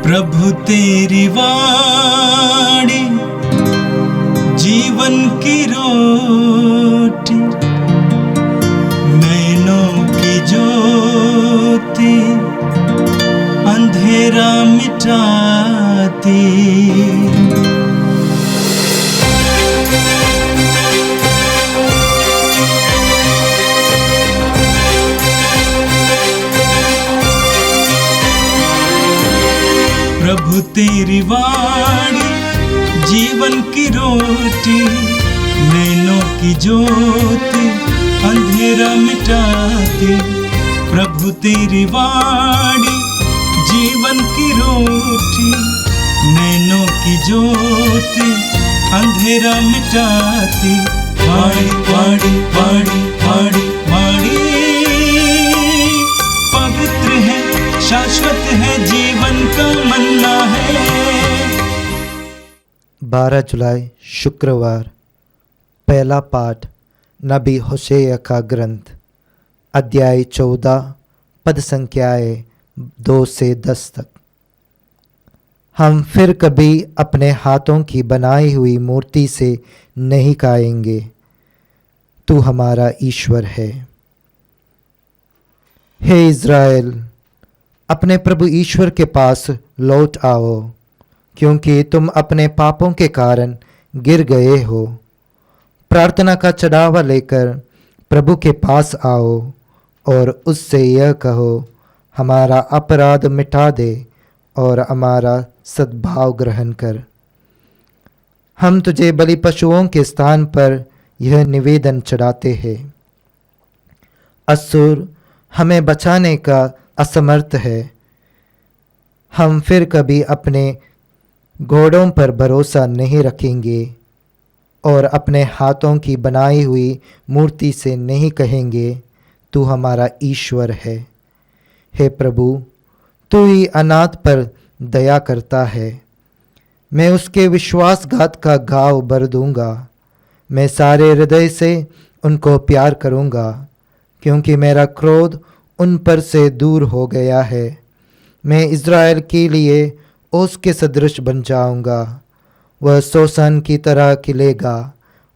प्रभु तेरी वाणी जीवन की रोटी, नैनों की ज्योति अंधेरा मिटाती। प्रभु तेरी वाणी जीवन की रोटी, नैनों की ज्योति अंधेरा मिटाती। प्रभु तेरी वाणी जीवन की रोटी, नैनों की ज्योति अंधेरा मिटाती। वाणी वाणी वाणी वाणी वाणी पवित्र है, शाश्वत है, जीवन का मन्ना है। 12 जुलाई शुक्रवार। पहला पाठ नबी होशेया का ग्रंथ, अध्याय 14, पद संख्याएं 2 से 10 तक। हम फिर कभी अपने हाथों की बनाई हुई मूर्ति से नहीं खाएंगे। तू हमारा ईश्वर है। हे इज़राइल, अपने प्रभु ईश्वर के पास लौट आओ, क्योंकि तुम अपने पापों के कारण गिर गए हो। प्रार्थना का चढ़ावा लेकर प्रभु के पास आओ और उससे यह कहो, हमारा अपराध मिटा दे और हमारा सद्भाव ग्रहण कर। हम तुझे बलि पशुओं के स्थान पर यह निवेदन चढ़ाते हैं। असुर हमें बचाने का असमर्थ है। हम फिर कभी अपने घोड़ों पर भरोसा नहीं रखेंगे और अपने हाथों की बनाई हुई मूर्ति से नहीं कहेंगे, तू हमारा ईश्वर है। हे प्रभु, तू ही अनाथ पर दया करता है। मैं उसके विश्वासघात का घाव भर दूंगा। मैं सारे हृदय से उनको प्यार करूंगा, क्योंकि मेरा क्रोध उन पर से दूर हो गया है। मैं इज़राइल के लिए ओस के सदृश बन जाऊंगा। वह सोसन की तरह खिलेगा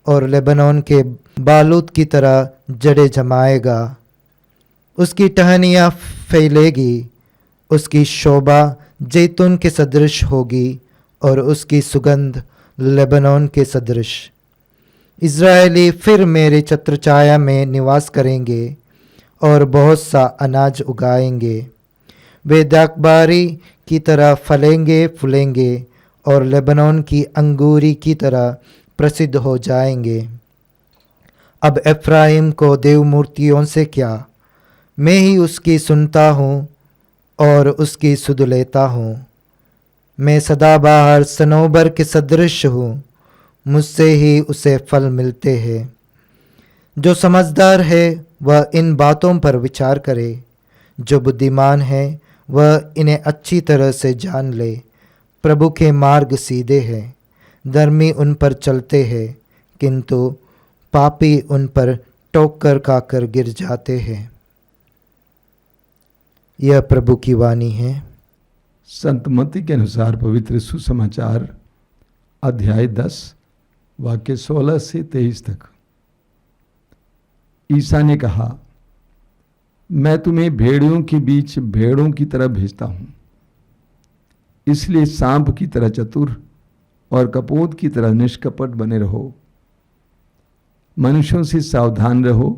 और लेबनोन के बालूत की तरह जड़ें जमाएगा। उसकी टहनियाँ फैलेगी, उसकी शोभा जैतून के सदृश होगी और उसकी सुगंध लेबनोन के सदृश। इज़राइली फिर मेरे छत्रछाया में निवास करेंगे और बहुत सा अनाज उगाएंगे। वे दाखबारी की तरह फलेंगे फूलेंगे और लेबनोन की अंगूरी की तरह प्रसिद्ध हो जाएंगे। अब एफ्राइम को देव मूर्तियों से क्या, मैं ही उसकी सुनता हूँ और उसकी सुध लेता हूँ। मैं सदाबहार सनोबर के सदृश हूँ, मुझसे ही उसे फल मिलते हैं। जो समझदार है वह इन बातों पर विचार करे, जो बुद्धिमान है वह इन्हें अच्छी तरह से जान ले। प्रभु के मार्ग सीधे हैं, धर्मी उन पर चलते हैं, किंतु पापी उन पर ठोकर खाकर गिर जाते हैं। यह प्रभु की वाणी है। संत मत्ती के अनुसार पवित्र सुसमाचार अध्याय 10 वाक्य 16 से 23 तक। ईसा ने कहा, मैं तुम्हें भेड़ियों के बीच भेड़ों की तरह भेजता हूं। इसलिए सांप की तरह चतुर और कपोत की तरह निष्कपट बने रहो। मनुष्यों से सावधान रहो,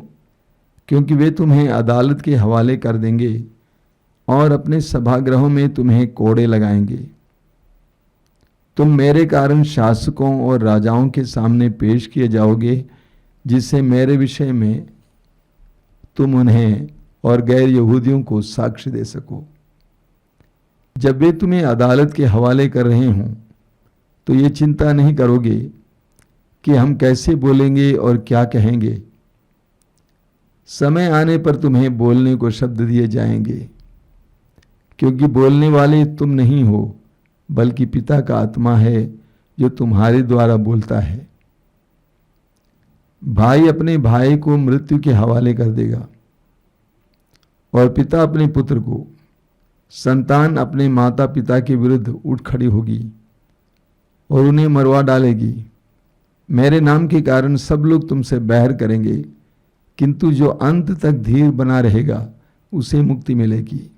क्योंकि वे तुम्हें अदालत के हवाले कर देंगे और अपने सभागृहों में तुम्हें कोड़े लगाएंगे। तुम मेरे कारण शासकों और राजाओं के सामने पेश किए जाओगे, जिससे मेरे विषय में तुम उन्हें और गैर यहूदियों को साक्ष्य दे सको। जब वे तुम्हें अदालत के हवाले कर रहे हों, तो ये चिंता नहीं करोगे कि हम कैसे बोलेंगे और क्या कहेंगे। समय आने पर तुम्हें बोलने को शब्द दिए जाएंगे, क्योंकि बोलने वाले तुम नहीं हो, बल्कि पिता का आत्मा है जो तुम्हारे द्वारा बोलता है। भाई अपने भाई को मृत्यु के हवाले कर देगा और पिता अपने पुत्र को। संतान अपने माता पिता के विरुद्ध उठ खड़ी होगी और उन्हें मरवा डालेगी। मेरे नाम के कारण सब लोग तुमसे बैर करेंगे, किंतु जो अंत तक धीर बना रहेगा उसे मुक्ति मिलेगी।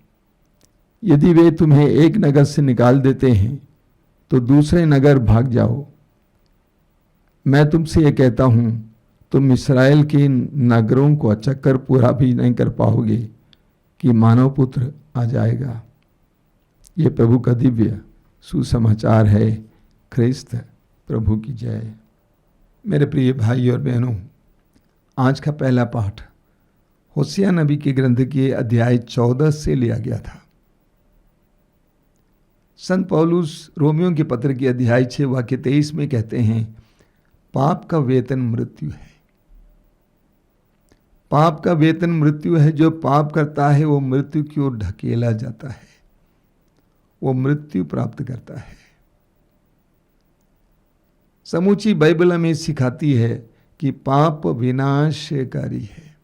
यदि वे तुम्हें एक नगर से निकाल देते हैं तो दूसरे नगर भाग जाओ। मैं तुमसे ये कहता हूं, तुम इस्राएल के नगरों को चक्कर पूरा भी नहीं कर पाओगे कि मानव पुत्र आ जाएगा। ये प्रभु का दिव्य सुसमाचार है। ख्रिस्त प्रभु की जय। मेरे प्रिय भाई और बहनों, आज का पहला पाठ होसिया नबी के ग्रंथ के अध्याय 14 से लिया गया था। संत पौलुस रोमियों के पत्र के अध्याय 6 वाक्य 23 में कहते हैं, पाप का वेतन मृत्यु है। पाप का वेतन मृत्यु है। जो पाप करता है वो मृत्यु की ओर ढकेला जाता है, वो मृत्यु प्राप्त करता है। समूची बाइबल हमें सिखाती है कि पाप विनाशकारी है,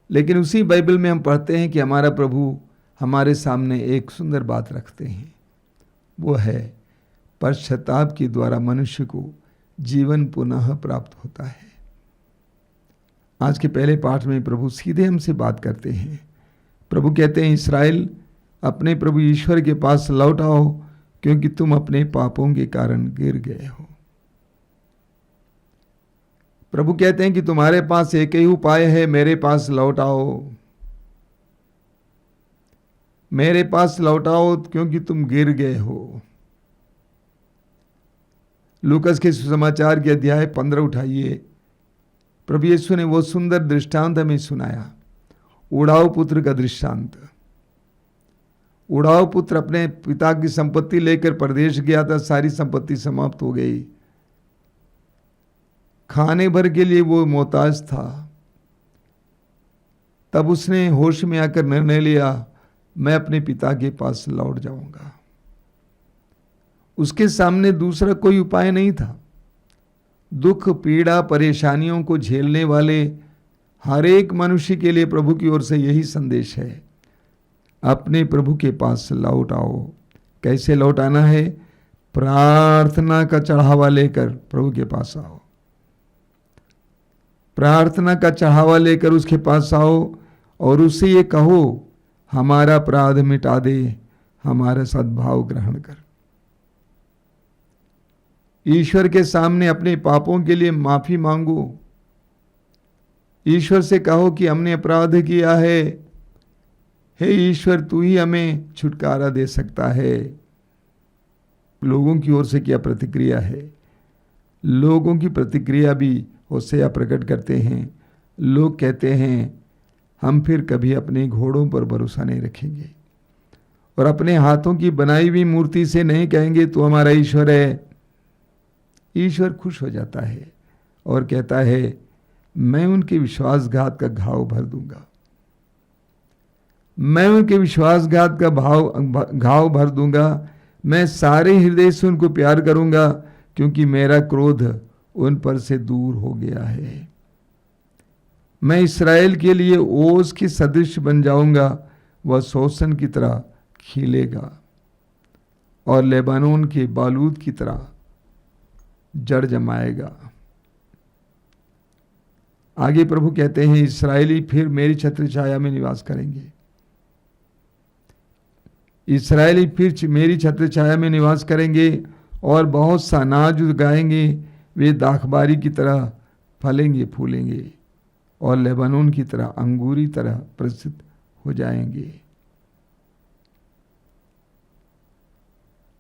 लेकिन उसी बाइबल में हम पढ़ते हैं कि हमारा प्रभु हमारे सामने एक सुंदर बात रखते हैं, वो है पश्चाताप के द्वारा मनुष्य को जीवन पुनः प्राप्त होता है। आज के पहले पाठ में प्रभु सीधे हमसे बात करते हैं। प्रभु कहते हैं, इस्राएल अपने प्रभु ईश्वर के पास लौट आओ, क्योंकि तुम अपने पापों के कारण गिर गए हो। प्रभु कहते हैं कि तुम्हारे पास एक ही उपाय है, मेरे पास लौट आओ, मेरे पास लौट आओ, क्योंकि तुम गिर गए हो। लूकस के सुसमाचार के अध्याय 15 उठाइए। प्रभु यीशु ने वो सुंदर दृष्टांत हमें सुनाया, उड़ाऊ पुत्र का दृष्टांत। उड़ाऊ पुत्र अपने पिता की संपत्ति लेकर परदेश गया था, सारी संपत्ति समाप्त हो गई। खाने भर के लिए वो मोहताज था। तब उसने होश में आकर निर्णय लिया, मैं अपने पिता के पास लौट जाऊंगा। उसके सामने दूसरा कोई उपाय नहीं था। दुख, पीड़ा, परेशानियों को झेलने वाले हर एक मनुष्य के लिए प्रभु की ओर से यही संदेश है, अपने प्रभु के पास लौट आओ। कैसे लौट आना है? प्रार्थना का चढ़ावा लेकर प्रभु के पास आओ। प्रार्थना का चढ़ावा लेकर उसके पास आओ और उससे ये कहो, हमारा अपराध मिटा दे, हमारा सद्भाव ग्रहण कर। ईश्वर के सामने अपने पापों के लिए माफी मांगो। ईश्वर से कहो कि हमने अपराध किया है, हे ईश्वर तू ही हमें छुटकारा दे सकता है। लोगों की ओर से क्या प्रतिक्रिया है? लोगों की प्रतिक्रिया भी होसिया प्रकट करते हैं। लोग कहते हैं, हम फिर कभी अपने घोड़ों पर भरोसा नहीं रखेंगे और अपने हाथों की बनाई हुई मूर्ति से नहीं कहेंगे तू हमारा ईश्वर है। ईश्वर खुश हो जाता है और कहता है, मैं उनके विश्वासघात का घाव भर दूंगा, मैं उनके विश्वासघात का घाव भर दूंगा। मैं सारे हृदय से उनको प्यार करूंगा, क्योंकि मेरा क्रोध उन पर से दूर हो गया है। मैं इस्राएल के लिए ओस के सदृश बन जाऊंगा, वह सोसन की तरह खिलेगा और लेबानोन के बालूद की तरह जड़ जमाएगा। आगे प्रभु कहते हैं, इस्राएली फिर मेरी छत्र छाया में निवास करेंगे। इस्राएली फिर मेरी छत्र छाया में निवास करेंगे और बहुत सा अनाज उगाएंगे। वे दाखबारी की तरह फलेंगे फूलेंगे और लेबानोन की तरह अंगूरी तरह प्रसिद्ध हो जाएंगे।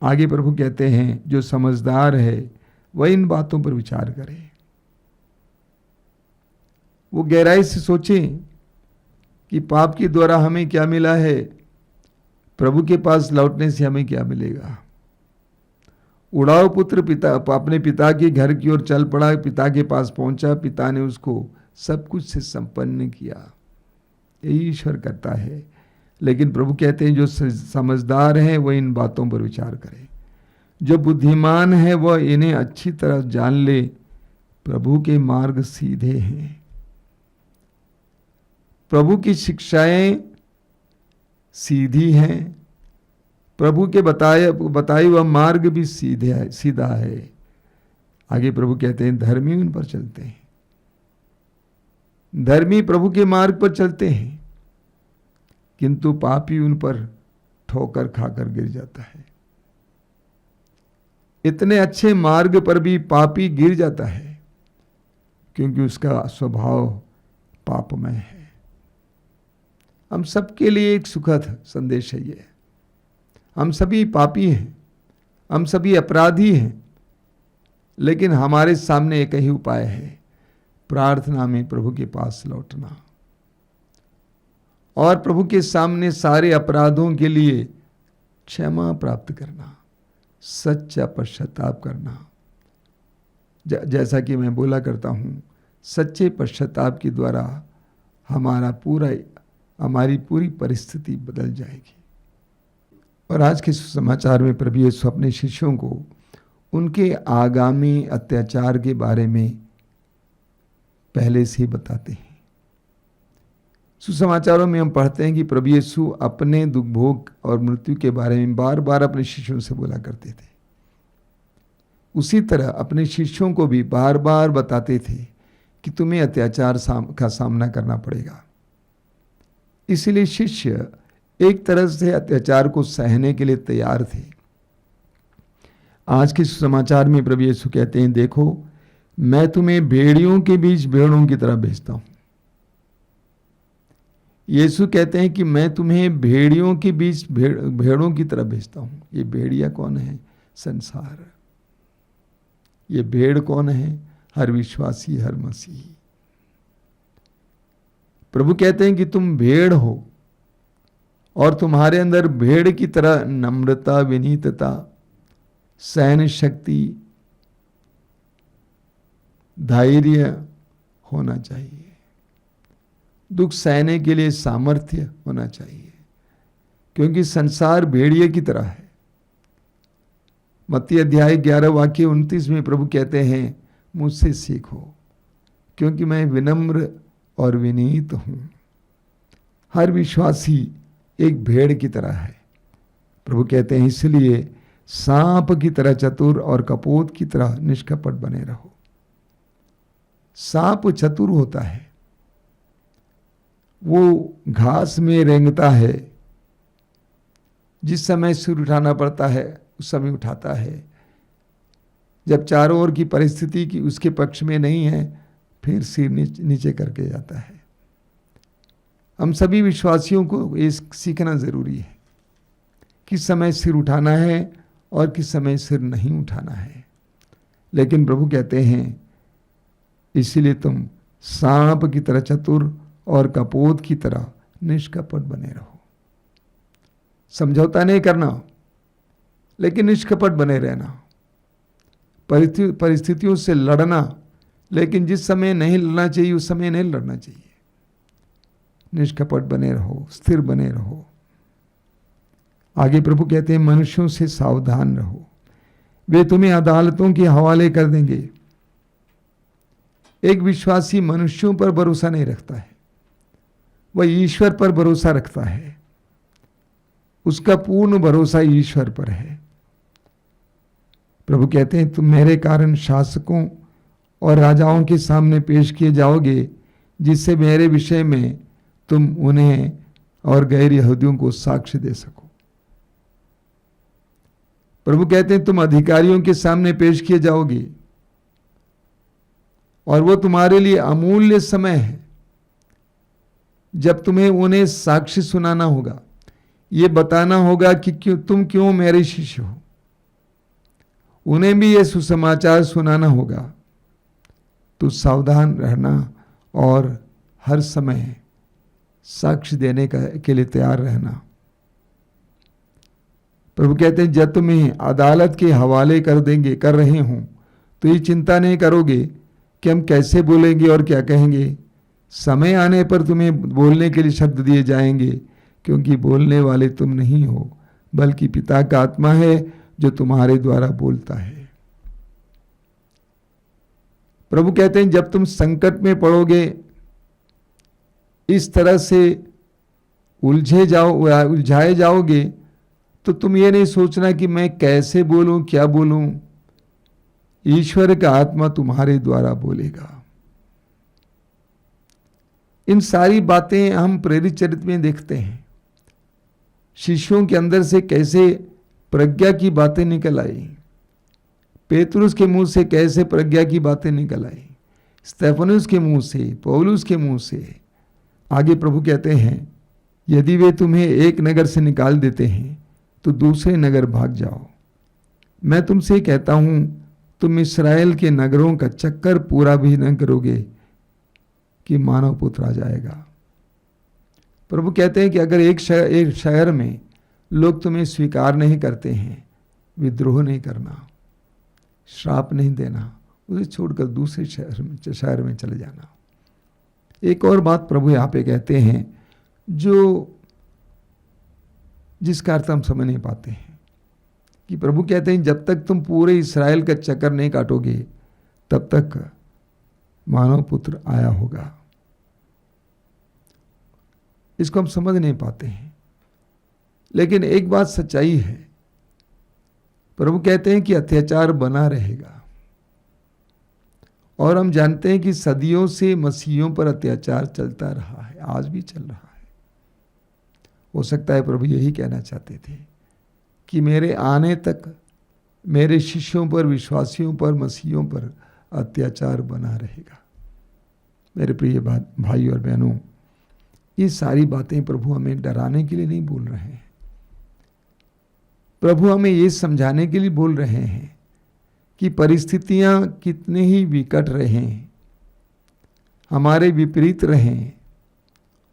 आगे प्रभु कहते हैं, जो समझदार है वह इन बातों पर विचार करे। वो गहराई से सोचें कि पाप के द्वारा हमें क्या मिला है, प्रभु के पास लौटने से हमें क्या मिलेगा। उड़ाऊ पुत्र अपने पिता के घर की ओर चल पड़ा। पिता के पास पहुंचा, पिता ने उसको सब कुछ से संपन्न किया। यही ईश्वर करता है। लेकिन प्रभु कहते हैं, जो समझदार है वह इन बातों पर विचार करे। जो बुद्धिमान है वह इन्हें अच्छी तरह जान ले। प्रभु के मार्ग सीधे हैं। प्रभु की शिक्षाएं सीधी हैं, प्रभु के बताए हुआ मार्ग भी सीधा है। आगे प्रभु कहते हैं धर्मी उन पर चलते हैं, धर्मी प्रभु के मार्ग पर चलते हैं, किंतु पापी उन पर ठोकर खाकर गिर जाता है। इतने अच्छे मार्ग पर भी पापी गिर जाता है क्योंकि उसका स्वभाव पापमय है। हम सबके लिए एक सुखद संदेश है ये। हम सभी पापी हैं, हम सभी अपराधी हैं, लेकिन हमारे सामने एक ही उपाय है, प्रार्थना में प्रभु के पास लौटना और प्रभु के सामने सारे अपराधों के लिए क्षमा प्राप्त करना, सच्चा पश्चाताप करना। जैसा कि मैं बोला करता हूं, सच्चे पश्चाताप के द्वारा हमारी पूरी परिस्थिति बदल जाएगी। और आज के समाचार में प्रभु यीशु अपने शिष्यों को उनके आगामी अत्याचार के बारे में पहले से ही बताते हैं। सुसमाचारों में हम पढ़ते हैं कि प्रभु यीशु अपने दुख भोग और मृत्यु के बारे में बार बार अपने शिष्यों से बोला करते थे। उसी तरह अपने शिष्यों को भी बार बार बताते थे कि तुम्हें अत्याचार का सामना करना पड़ेगा। इसलिए शिष्य एक तरह से अत्याचार को सहने के लिए तैयार थे। आज के समाचार में प्रभु यीशु कहते हैं, देखो मैं तुम्हें भेड़ियों के बीच भेड़ों की तरह भेजता हूं। यीशु कहते हैं कि मैं तुम्हें भेड़ियों के बीच भेड़ों की तरह भेजता हूं। ये भेड़िया कौन है? संसार। ये भेड़ कौन है? हर विश्वासी, हर मसीही। प्रभु कहते हैं कि तुम भेड़ हो और तुम्हारे अंदर भेड़ की तरह नम्रता, विनीतता, सहन शक्ति, धैर्य होना चाहिए। दुख सहने के लिए सामर्थ्य होना चाहिए, क्योंकि संसार भेड़िए की तरह है। मत्ती अध्याय 11 वाक्य 29 में प्रभु कहते हैं, मुझसे सीखो क्योंकि मैं विनम्र और विनीत हूं। हर विश्वासी एक भेड़ की तरह है। प्रभु कहते हैं इसलिए सांप की तरह चतुर और कपोत की तरह निष्कपट बने रहो। सांप चतुर होता है, वो घास में रेंगता है, जिस समय सिर उठाना पड़ता है उस समय उठाता है। जब चारों ओर की परिस्थिति की उसके पक्ष में नहीं है, फिर सिर नीचे करके जाता है। हम सभी विश्वासियों को ये सीखना जरूरी है, किस समय सिर उठाना है और किस समय सिर नहीं उठाना है। लेकिन प्रभु कहते हैं इसीलिए तुम सांप की तरह चतुर और कपोत की तरह निष्कपट बने रहो। समझौता नहीं करना, लेकिन निष्कपट बने रहना। परिस्थितियों से लड़ना, लेकिन जिस समय नहीं लड़ना चाहिए उस समय नहीं लड़ना चाहिए। निष्कपट बने रहो, स्थिर बने रहो। आगे प्रभु कहते हैं मनुष्यों से सावधान रहो, वे तुम्हें अदालतों के हवाले कर देंगे। एक विश्वासी मनुष्यों पर भरोसा नहीं रखता है, वह ईश्वर पर भरोसा रखता है। उसका पूर्ण भरोसा ईश्वर पर है। प्रभु कहते हैं तुम मेरे कारण शासकों और राजाओं के सामने पेश किए जाओगे, जिससे मेरे विषय में तुम उन्हें और गैर यहूदियों को साक्ष्य दे सको। प्रभु कहते हैं तुम अधिकारियों के सामने पेश किए जाओगे और वो तुम्हारे लिए अमूल्य समय है, जब तुम्हें उन्हें साक्ष्य सुनाना होगा, ये बताना होगा कि तुम क्यों मेरे शिष्य हो। उन्हें भी ये सुसमाचार सुनाना होगा। तो सावधान रहना और हर समय साक्ष्य देने के लिए तैयार रहना। प्रभु कहते हैं जब तुम्हें अदालत के हवाले कर रहे हूं तो ये चिंता नहीं करोगे कि हम कैसे बोलेंगे और क्या कहेंगे। समय आने पर तुम्हें बोलने के लिए शब्द दिए जाएंगे, क्योंकि बोलने वाले तुम नहीं हो, बल्कि पिता का आत्मा है जो तुम्हारे द्वारा बोलता है। प्रभु कहते हैं जब तुम संकट में पड़ोगे, इस तरह से उलझाए जाओगे तो तुम ये नहीं सोचना कि मैं कैसे बोलूं, क्या बोलूं। ईश्वर का आत्मा तुम्हारे द्वारा बोलेगा। इन सारी बातें हम प्रेरित चरित्र में देखते हैं। शिष्यों के अंदर से कैसे प्रज्ञा की बातें निकल आई, पेतरुस के मुंह से कैसे प्रज्ञा की बातें निकल आई, स्तेफनुस के मुंह से, पौलुस के मुंह से। आगे प्रभु कहते हैं, यदि वे तुम्हें एक नगर से निकाल देते हैं तो दूसरे नगर भाग जाओ। मैं तुमसे कहता हूं, तुम इस्राएल के नगरों का चक्कर पूरा भी न करोगे कि मानव पुत्र आ जाएगा। प्रभु कहते हैं कि अगर एक शहर में लोग तुम्हें स्वीकार नहीं करते हैं, विद्रोह नहीं करना, श्राप नहीं देना, उसे छोड़कर दूसरे शहर में चले जाना। एक और बात प्रभु यहाँ पे कहते हैं जिसका अर्थ हम समझ नहीं पाते हैं, कि प्रभु कहते हैं जब तक तुम पूरे इस्राएल का चक्कर नहीं काटोगे तब तक मानव पुत्र आया होगा। इसको हम समझ नहीं पाते हैं, लेकिन एक बात सच्चाई है। प्रभु कहते हैं कि अत्याचार बना रहेगा, और हम जानते हैं कि सदियों से मसीहियों पर अत्याचार चलता रहा है, आज भी चल रहा है। हो सकता है प्रभु यही कहना चाहते थे कि मेरे आने तक मेरे शिष्यों पर, विश्वासियों पर, मसीहियों पर अत्याचार बना रहेगा। मेरे प्रिय भाई और बहनों, ये सारी बातें प्रभु हमें डराने के लिए नहीं बोल रहे हैं। प्रभु हमें ये समझाने के लिए बोल रहे हैं कि परिस्थितियां कितने ही विकट रहें, हमारे विपरीत रहें,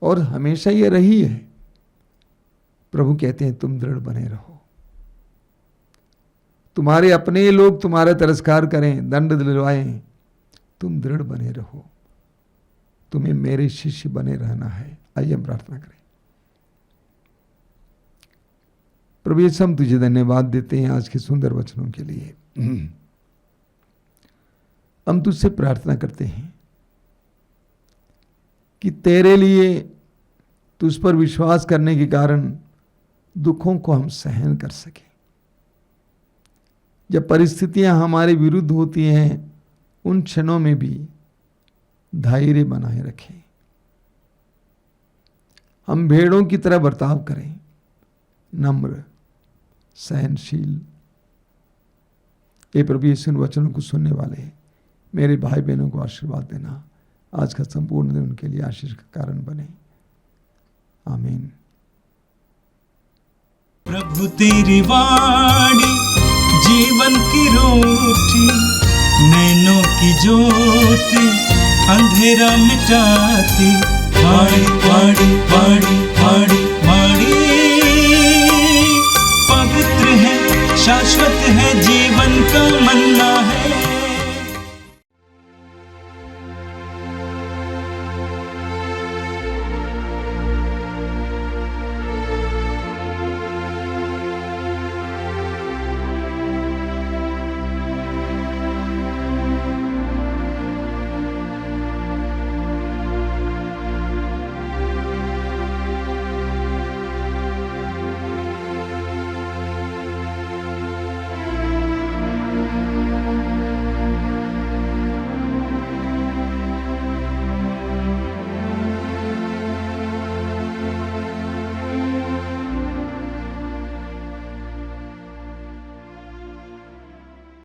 और हमेशा ये रही है, प्रभु कहते हैं तुम दृढ़ बने रहो। तुम्हारे अपने लोग तुम्हारा तिरस्कार करें, दंड दिलवाएं, तुम दृढ़ बने रहो। तुम्हें मेरे शिष्य बने रहना है। आइए हम प्रार्थना करें। प्रभु यीशु, हम तुझे धन्यवाद देते हैं आज के सुंदर वचनों के लिए। हम तुझसे प्रार्थना करते हैं कि तेरे लिए, तुझ पर विश्वास करने के कारण दुखों को हम सहन कर सकें। जब परिस्थितियां हमारे विरुद्ध होती हैं, उन क्षणों में भी धैर्य बनाए रखें। हम भेड़ों की तरह बर्ताव करें, नम्र, सहनशील। ये प्रभु यीशु, वचनों को सुनने वाले मेरे भाई बहनों को आशीर्वाद देना। आज का संपूर्ण दिन उनके लिए आशीष का कारण बने। आमीन। प्रभु तेरी वाणी जीवन की रोटी, नैनों की ज्योति अंधेरा मिटाती। वाणी वाणी वाणी वाणी